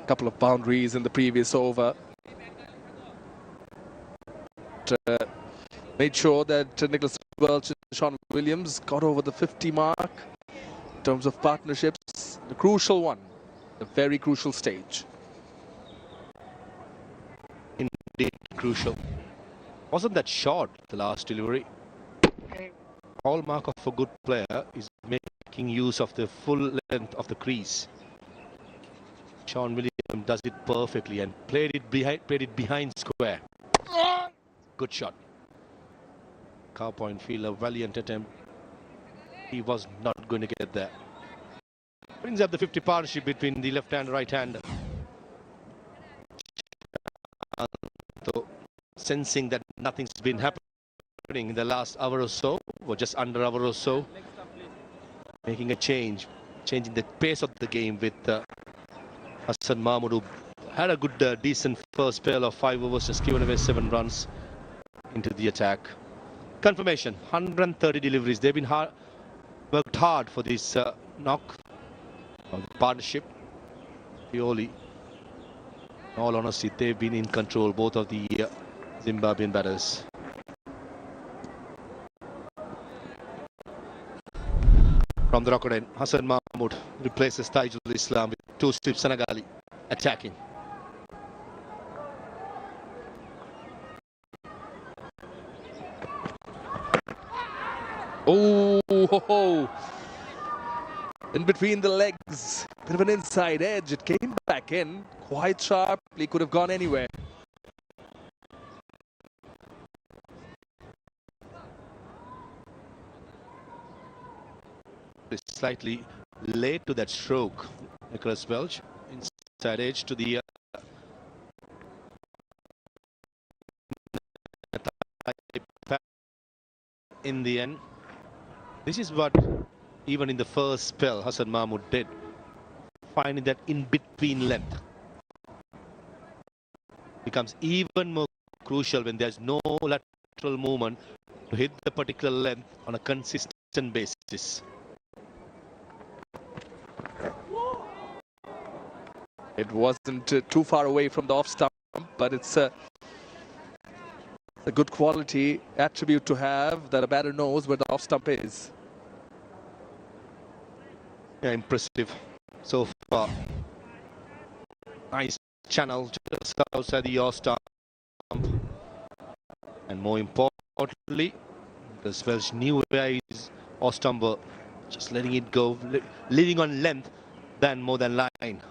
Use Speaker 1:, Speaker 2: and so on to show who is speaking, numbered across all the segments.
Speaker 1: couple of boundaries in the previous over. Made sure that Nicholas Welch and Sean Williams got over the 50 mark in terms of partnerships. The crucial one, a very crucial stage.
Speaker 2: Indeed crucial. Wasn't that short, the last delivery? Hallmark of a good player is making use of the full length of the crease. Sean Williams does it perfectly and played it behind square. Good shot. Cow Point fielder, valiant attempt. He was not going to get there. Brings up the 50 partnership between the left and right hand. So sensing that nothing's been happening in the last hour or so, or just under hour or so, making a change, changing the pace of the game with Hassan Mahmood, who had a good, decent first spell of 5 overs, just given away 7 runs into the attack. Confirmation, 130 deliveries. They've been worked hard for this knock of the partnership. Purely, in all honesty, they've been in control, both of the Zimbabwean batters. From the rocket end, Hassan Mahmood replaces Taijul Islam with 2 strips. Senegali attacking.
Speaker 1: Oh, ho, ho. In between the legs, bit of an inside edge. It came back in quite sharply, could have gone anywhere.
Speaker 2: Slightly late to that stroke. Nicholas Welch inside edge to the in the end. This is what even in the first spell Hassan Mahmood did, finding that in between length becomes even more crucial when there's no lateral movement to hit the particular length on a consistent basis.
Speaker 1: It wasn't too far away from the off stump, but it's a good quality attribute to have, that a batter knows where the off stump is.
Speaker 2: Yeah, impressive so far. Nice channel just outside the off stump, and more importantly, the Welsh knew where his off stump were, just letting it go, leading on length than more than line.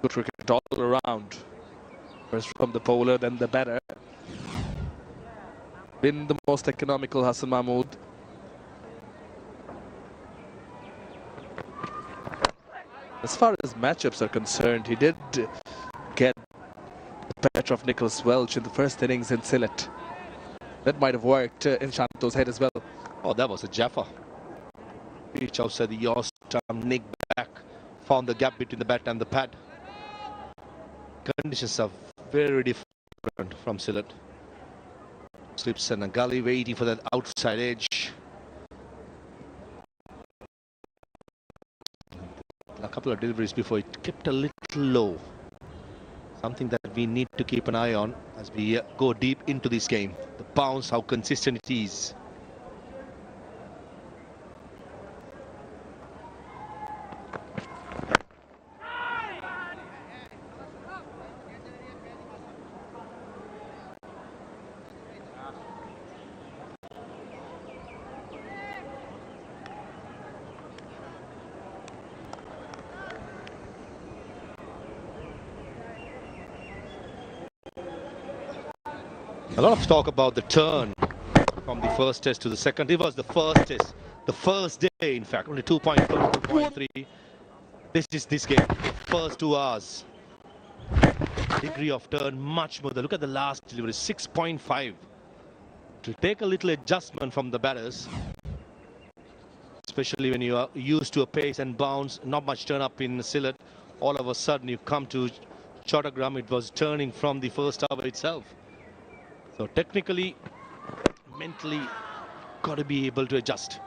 Speaker 1: Good cricket all around. First from the bowler, then the batter. Been the most economical, Hassan Mahmood. As far as matchups are concerned, he did get the better of Nicholas Welch in the first innings in Sylhet. That might have worked in Shanto's head as well.
Speaker 2: Oh, that was a Jaffa. Reach outside the yaw stump, nick back, found the gap between the bat and the pad. Conditions are very different from Sylhet. Slips and a gully waiting for that outside edge. A couple of deliveries before, it kept a little low. Something that we need to keep an eye on as we go deep into this game. The bounce, how consistent it is. A lot of talk about the turn from the first test to the second. It was the first test, the first day, in fact, only 2.4, 2.3. This is this game, first 2 hours. Degree of turn much more. Look at the last delivery, 6.5. To take a little adjustment from the batters, especially when you are used to a pace and bounce, not much turn up in Sylhet. All of a sudden, you come to Chattogram, it was turning from the first hour itself. So technically, mentally, got to be able to adjust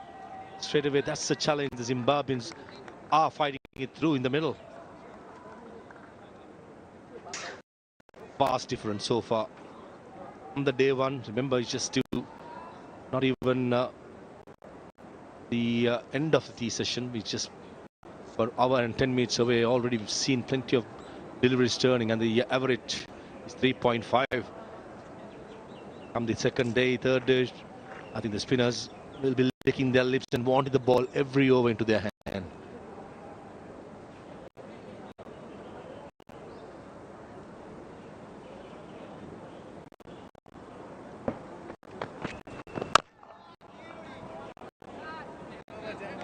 Speaker 2: straight away. That's the challenge the Zimbabweans are fighting it through in the middle. Vast difference so far on the day one. Remember, it's just not even the end of the tea session. We just for an hour and 10 minutes away. Already we've seen plenty of deliveries turning, and the average is 3.5. Come the second day, third day, I think the spinners will be licking their lips and wanting the ball every over into their hand.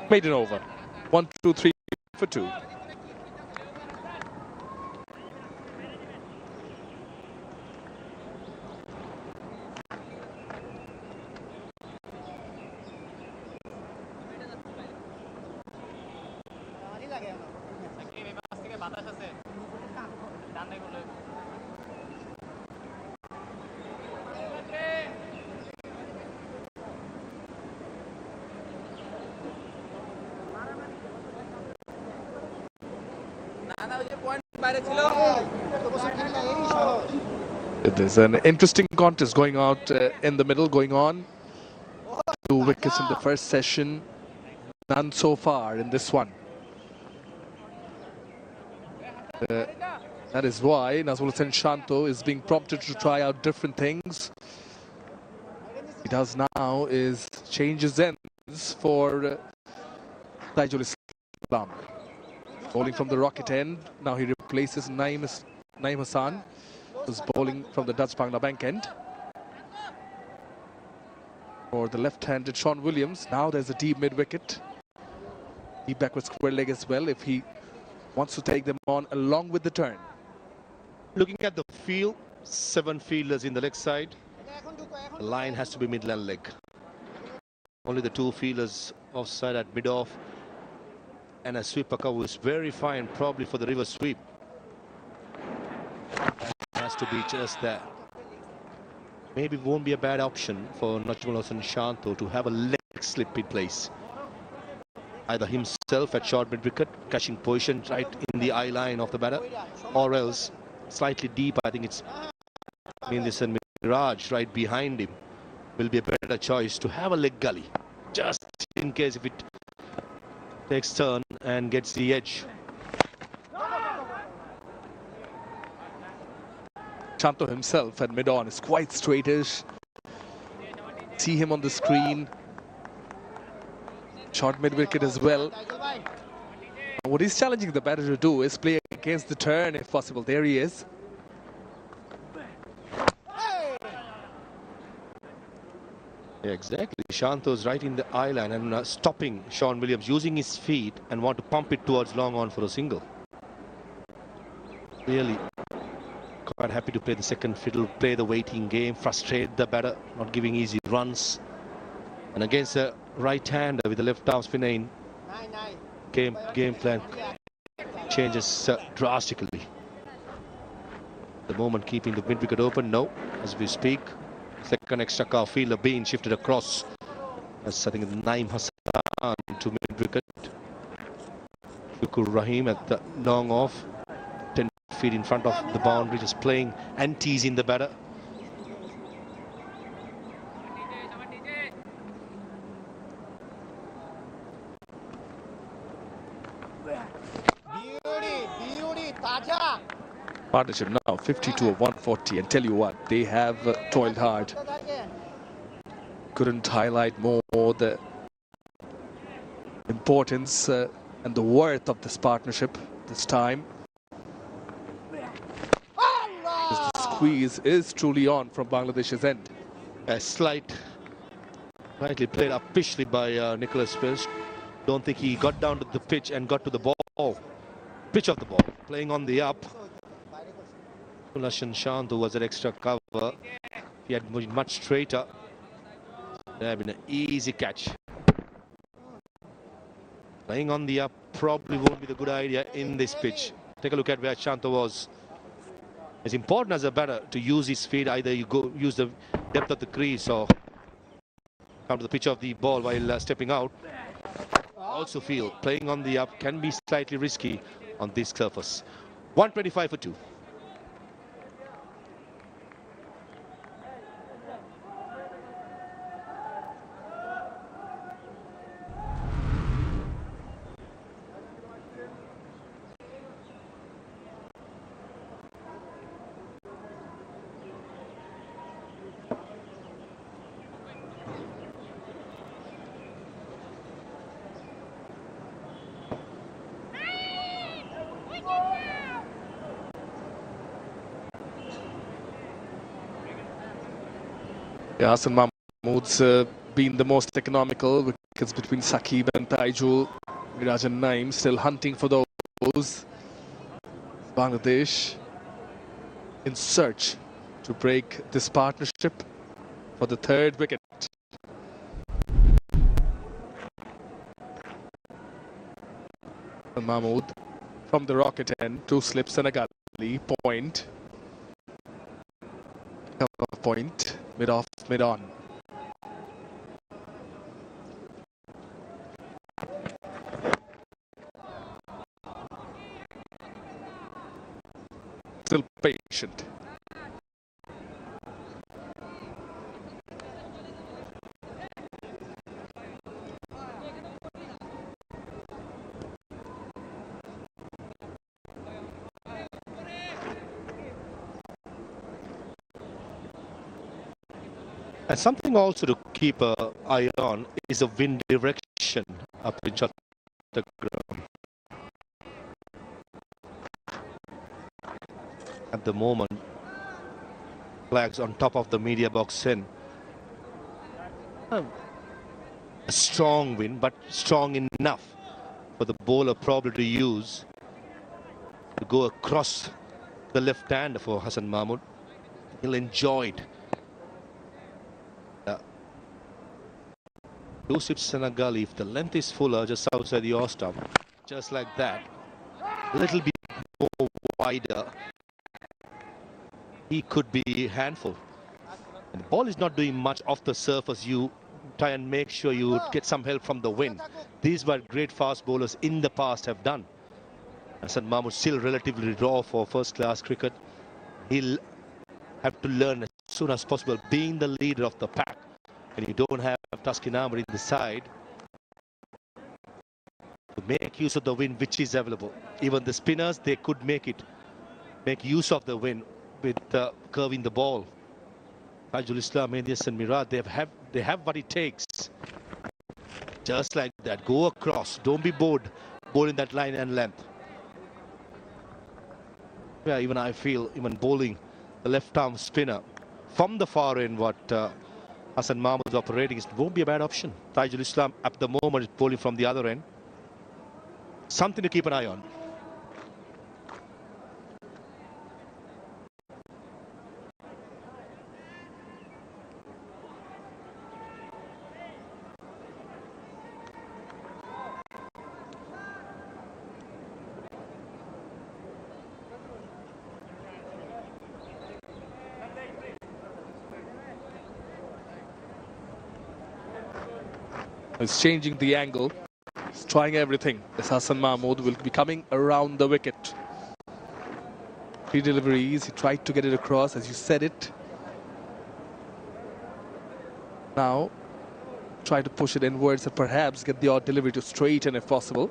Speaker 1: Maiden over. 1, 2, 3 for 2. There's an interesting contest going out in the middle, going on. 2 wickets in the first session, none so far in this one. That is why Nazmul Hossain Shanto is being prompted to try out different things. He does now is change his ends for Taijul Islam. Bowling from the rocket end. Now he replaces Naeem Hassan, who's bowling from the Dutch Bangla Bank end. For the left-handed Sean Williams, now there's a deep mid-wicket. Deep backward square leg as well, if he wants to take them on along with the turn.
Speaker 2: Looking at the field, 7 fielders in the leg side. The line has to be mid-land leg. Only the 2 fielders offside at mid-off. And a sweeper who is very fine, probably for the reverse sweep. Has to be just there. Maybe won't be a bad option for Nazmul Hossain Shanto to have a leg slip in place. Either himself at short mid-wicket, catching position right in the eye line of the batter, or else slightly deep. I think it's Mindisan Miraj right behind him will be a better choice to have a leg gully, just in case if it takes turn and gets the edge.
Speaker 1: Shanto himself at mid-on is quite straightish. See him on the screen. Short mid-wicket as well. What he's challenging the batter to do is play against the turn if possible. There he is.
Speaker 2: Yeah, exactly. Shanto's right in the eye line and stopping Sean Williams, using his feet and want to pump it towards long on for a single. Really quite happy to play the second fiddle, play the waiting game, frustrate the batter, not giving easy runs. And against a right-hander with the left-arm spinner in, game plan changes drastically. The moment keeping the mid-wicket open, no, as we speak. Second extra car fielder being shifted across. That's I think Naeem Hassan to mid-wicket. Shukur Rahim at the long off. 10 feet in front of the boundary, just playing and teasing the batter.
Speaker 1: Partnership now 52 of 140, and tell you what, they have toiled hard. Couldn't highlight more the importance and the worth of this partnership this time. The squeeze is truly on from Bangladesh's end.
Speaker 2: A slightly played uppishly by Nicholas Welch. Don't think he got down to the pitch and got to the ball. Pitch of the ball, playing on the up. Hossain Shanto was an extra cover. He had been much straighter. There had been an easy catch. Playing on the up probably won't be the good idea in this pitch. Take a look at where Shanto was. It's important as a batter to use his feet. Either you go use the depth of the crease or Come to the pitch of the ball while stepping out. Also feel playing on the up can be slightly risky on this surface. 125 for 2.
Speaker 1: Yeah, Hassan Mahmood's been the most economical. Wickets between Saqib and Taijul. Miraj and Naeem still hunting for those. Bangladesh in search to break this partnership for the third wicket. Mahmood from the rocket end, 2 slips and a gully. Point. Cover point. Mid off, mid on. Still patient.
Speaker 2: And something also to keep an eye on is the wind direction up in Chattogram. At the moment, flags on top of the media box in. A strong wind, but strong enough for the bowler probably to use to go across the left hand for Hassan Mahmood. He'll enjoy it. 2 slips and a gully. If the length is fuller, just outside the off stump, just like that, a little bit more wider, he could be a handful. And the ball is not doing much off the surface. You try and make sure you get some help from the wind. These were great fast bowlers in the past have done. Hassan Mahmood still relatively raw for first-class cricket. He'll have to learn as soon as possible, being the leader of the pack. And you don't have Taskin Ahmed in the side to make use of the wind which is available. Even the spinners, they could make use of the wind with curving the ball. Tajul Islam, Medias and Miraj, they have what it takes. Just like that, go across. Don't be bored bowling that line and length. Yeah, even I feel even bowling the left arm spinner from the far end, what Hassan Mahmood is operating, it won't be a bad option. Tajul Islam at the moment is bowling from the other end. Something to keep an eye on.
Speaker 1: He's changing the angle. He's trying everything. This Hassan Mahmood will be coming around the wicket. 3 deliveries. He tried to get it across, as you said it. Now, try to push it inwards and perhaps get the odd delivery to straighten if possible.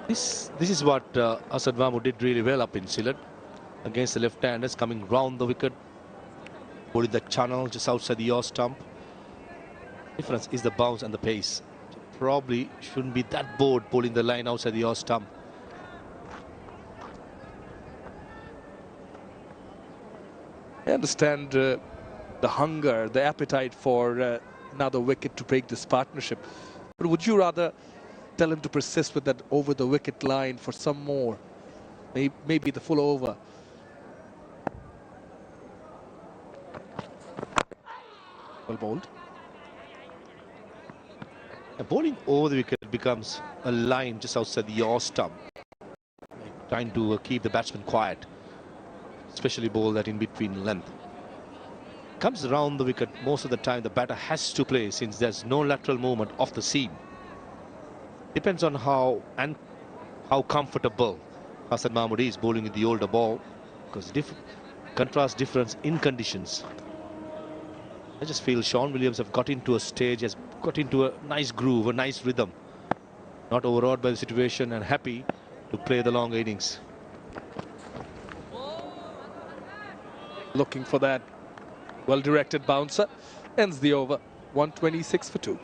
Speaker 2: This is what Hassan Mahmood did really well up in Sylhet against the left-handers, coming round the wicket, bowling the channel just outside the yaw stump. Difference is the bounce and the pace. Probably shouldn't be that bored bowling the line outside the yaw stump.
Speaker 1: I understand the hunger, the appetite for another wicket to break this partnership. But would you rather tell him to persist with that over the wicket line for some more? Maybe the full over. Well bowled.
Speaker 2: Bowling over the wicket becomes a line just outside the yaw stump, trying to keep the batsman quiet. especially bowl that in between length. Comes around the wicket most of the time. The batter has to play since there's no lateral movement off the seam. Depends on how comfortable Hasan Mahmud is bowling with the older ball, because contrast difference in conditions. I just feel Sean Williams have got into a stage, has got into a nice groove, a nice rhythm. Not overawed by the situation and happy to play the long innings.
Speaker 1: Looking for that well-directed bouncer. Ends the over. 126 for 2.